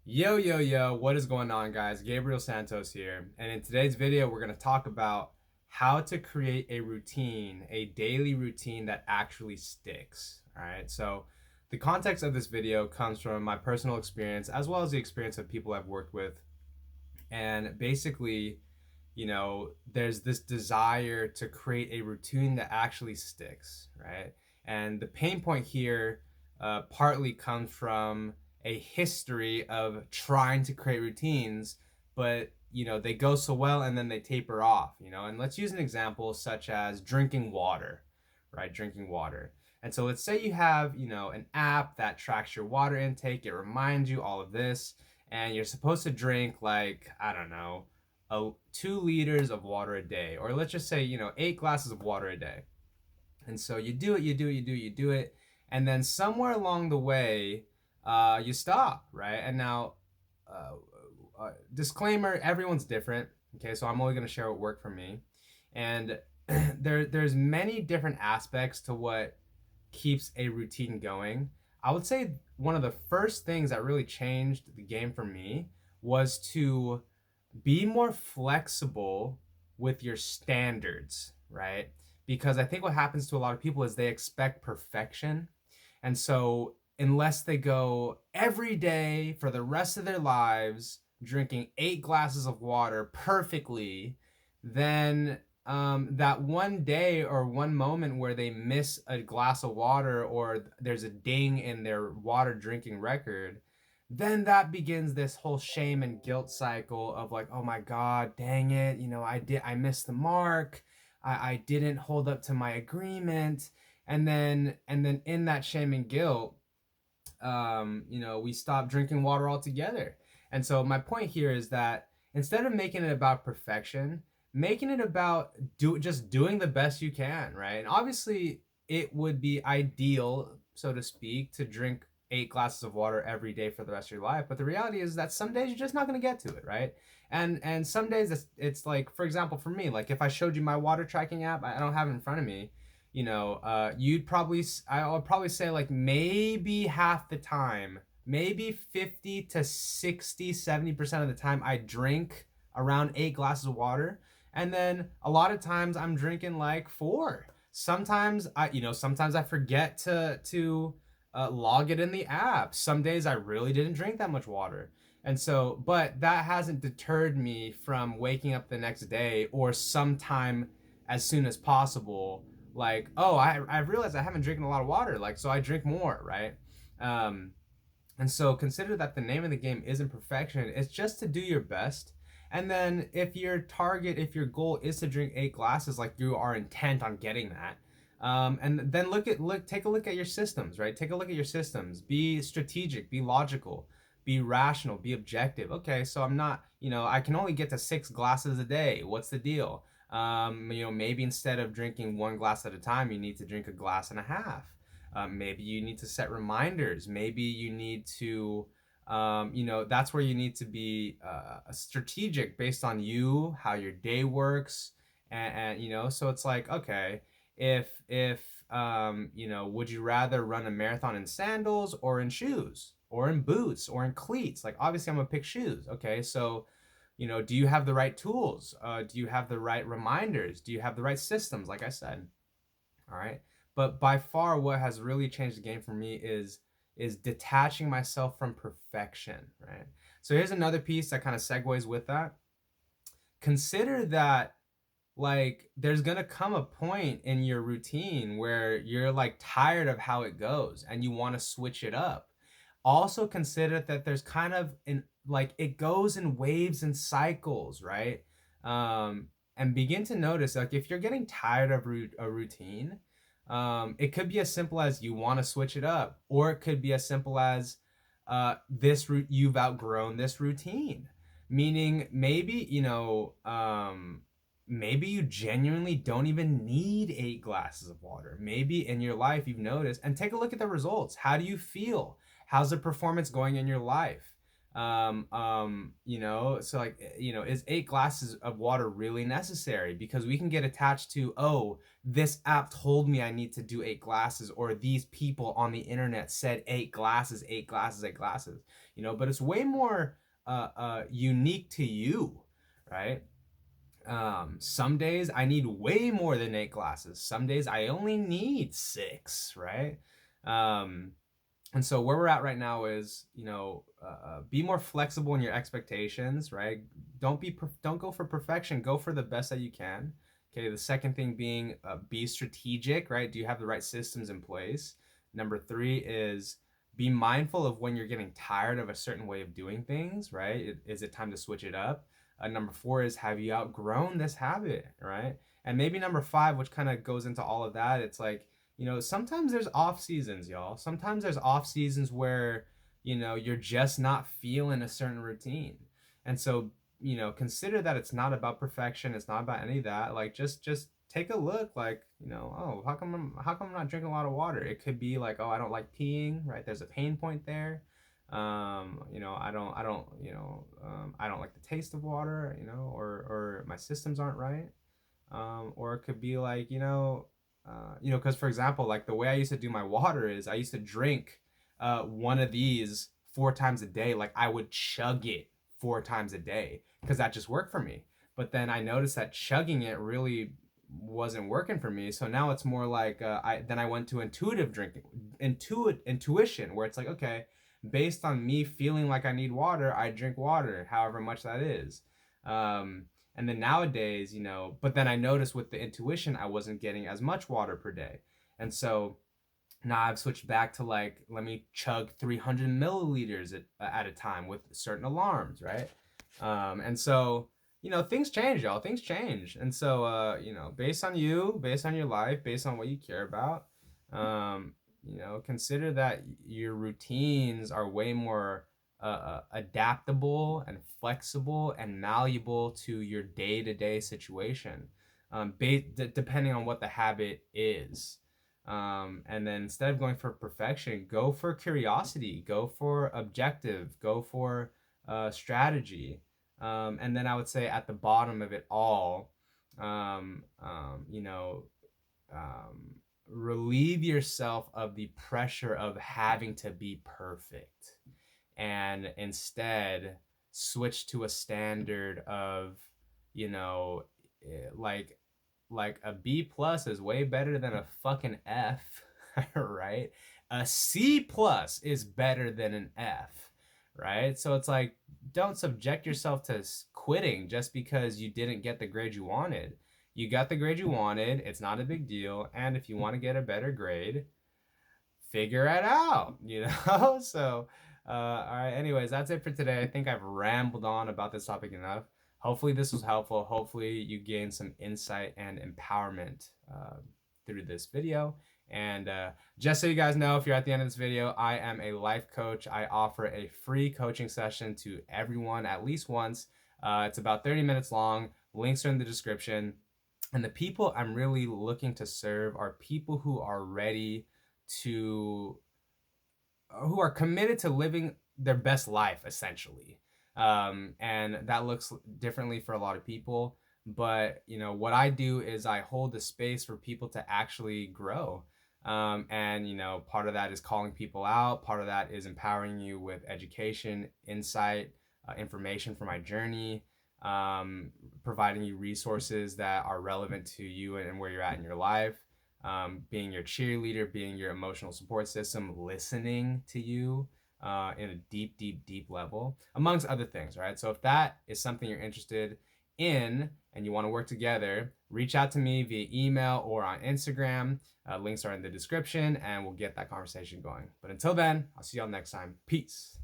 Yo, yo, yo, what is going on, guys? Gabriel Santos here. And in today's video, we're going to talk about how to create a routine, a daily routine that actually sticks. All right. So, the context of this video comes from my personal experience as well as the experience of people I've worked with. And basically, there's this desire to create a routine that actually sticks, right? And the pain point here partly comes from a history of trying to create routines, but they go so well and then they taper off, And let's use an example such as drinking water, right? Drinking water. And so let's say you have, an app that tracks your water intake, it reminds you all of this, and you're supposed to drink like, I don't know, 2 liters of water a day, or let's just say 8 glasses of water a day. And so you do it, you do it, and then somewhere along the way, you stop, right? And now, uh, disclaimer: everyone's different. Okay, so I'm only going to share what worked for me, and there's many different aspects to what keeps a routine going. I would say one of the first things that really changed the game for me was to be more flexible with your standards, right? Because I think what happens to a lot of people is they expect perfection. And so, unless they go every day for the rest of their lives drinking 8 glasses of water perfectly, then that one day or one moment where they miss a glass of water or there's a ding in their water drinking record, then that begins this whole shame and guilt cycle of like, oh my God, dang it, I missed the mark. I didn't hold up to my agreement. And then in that shame and guilt, we stop drinking water altogether. And so my point here is that instead of making it about perfection, making it about just doing the best you can, right? And obviously, it would be ideal, so to speak, to drink 8 glasses of water every day for the rest of your life. But the reality is that some days you're just not going to get to it, right? And some days it's like, for example, for me, like if I showed you my water tracking app, I don't have it in front of me. I would probably say like maybe half the time, maybe 50 to 60, 70% of the time I drink around 8 glasses of water. And then a lot of times I'm drinking like four. Sometimes I forget to log it in the app. Some days I really didn't drink that much water. And so, but that hasn't deterred me from waking up the next day or sometime as soon as possible. Like, oh, I realized I haven't drinking a lot of water. Like, so I drink more, right? Um, and so consider that the name of the game isn't perfection. It's just to do your best. And then if your goal is to drink 8 glasses, like you are intent on getting that, and then take a look at your systems, right? Take a look at your systems. Be strategic, be logical, be rational, be objective. Okay, so I'm not, I can only get to 6 glasses a day. What's the deal? Maybe instead of drinking 1 glass at a time, you need to drink a glass and a half. Maybe you need to set reminders. Maybe you need to, that's where you need to be strategic based on you, how your day works, and so it's like, okay, if would you rather run a marathon in sandals or in shoes or in boots or in cleats? Like obviously I'm gonna pick shoes. Okay, so do you have the right tools? Do you have the right reminders? Do you have the right systems? Like I said, all right. But by far, what has really changed the game for me is detaching myself from perfection, right? So here's another piece that kind of segues with that. Consider that like there's gonna come a point in your routine where you're like tired of how it goes and you want to switch it up. Also consider that there's kind of in like it goes in waves and cycles, right? And begin to notice like if you're getting tired of a routine, it could be as simple as you want to switch it up, or it could be as simple as you've outgrown this routine. Meaning maybe maybe you genuinely don't even need 8 glasses of water. Maybe in your life you've noticed, and take a look at the results. How do you feel? How's the performance going in your life? So like, is 8 glasses of water really necessary? Because we can get attached to, oh, this app told me I need to do 8 glasses, or these people on the internet said 8 glasses, 8 glasses, 8 glasses, but it's way more unique to you, right? Some days I need way more than 8 glasses. Some days I only need 6, right? Um, and so where we're at right now is, be more flexible in your expectations, right? Don't go for perfection. Go for the best that you can. Okay. The second thing being, be strategic, right? Do you have the right systems in place? Number 3 is be mindful of when you're getting tired of a certain way of doing things, right? Is it time to switch it up? Number 4 is, have you outgrown this habit, right? And maybe number 5, which kind of goes into all of that, it's like, sometimes there's off seasons, y'all. Sometimes there's off seasons where, you're just not feeling a certain routine. And so, consider that it's not about perfection. It's not about any of that. Like, just take a look, like, oh, how come I'm not drinking a lot of water? It could be like, oh, I don't like peeing, right? There's a pain point there. I don't like the taste of water, or my systems aren't right. Or it could be like, because for example, like the way I used to do my water is I used to drink one of these 4 times a day. Like I would chug it 4 times a day because that just worked for me. But then I noticed that chugging it really wasn't working for me. So now it's more like I went to intuitive drinking, intuition, where it's like, okay, based on me feeling like I need water, I drink water, however much that is. And then nowadays, but then I noticed with the intuition, I wasn't getting as much water per day. And so now I've switched back to like, let me chug 300 milliliters at a time with certain alarms, right? And so, things change, y'all. Things change. And so, based on you, based on your life, based on what you care about, consider that your routines are way more adaptable and flexible and malleable to your day-to-day situation, depending on what the habit is. And then instead of going for perfection, go for curiosity, go for objective, go for strategy. And then I would say at the bottom of it all, um, um, you know, um, relieve yourself of the pressure of having to be perfect, and instead switch to a standard of, you know, like a B plus is way better than a fucking F, right? A C plus is better than an F, right? So it's like, don't subject yourself to quitting just because you didn't get the grade you wanted. You got the grade you wanted, it's not a big deal. And if you want to get a better grade, figure it out, So, all right, anyways, that's it for today. I think I've rambled on about this topic enough. Hopefully this was helpful. Hopefully you gained some insight and empowerment through this video. And just so you guys know, if you're at the end of this video, I am a life coach. I offer a free coaching session to everyone at least once. It's about 30 minutes long. Links are in the description. And the people I'm really looking to serve are people who are ready to, who are committed to living their best life, essentially. And that looks differently for a lot of people. But, what I do is I hold the space for people to actually grow. And, part of that is calling people out. Part of that is empowering you with education, insight, information for my journey, providing you resources that are relevant to you and where you're at in your life. Being your cheerleader, being your emotional support system, listening to you in a deep, deep, deep level, amongst other things, right? So if that is something you're interested in and you want to work together, reach out to me via email or on Instagram. Links are in the description and we'll get that conversation going. But until then, I'll see y'all next time. Peace.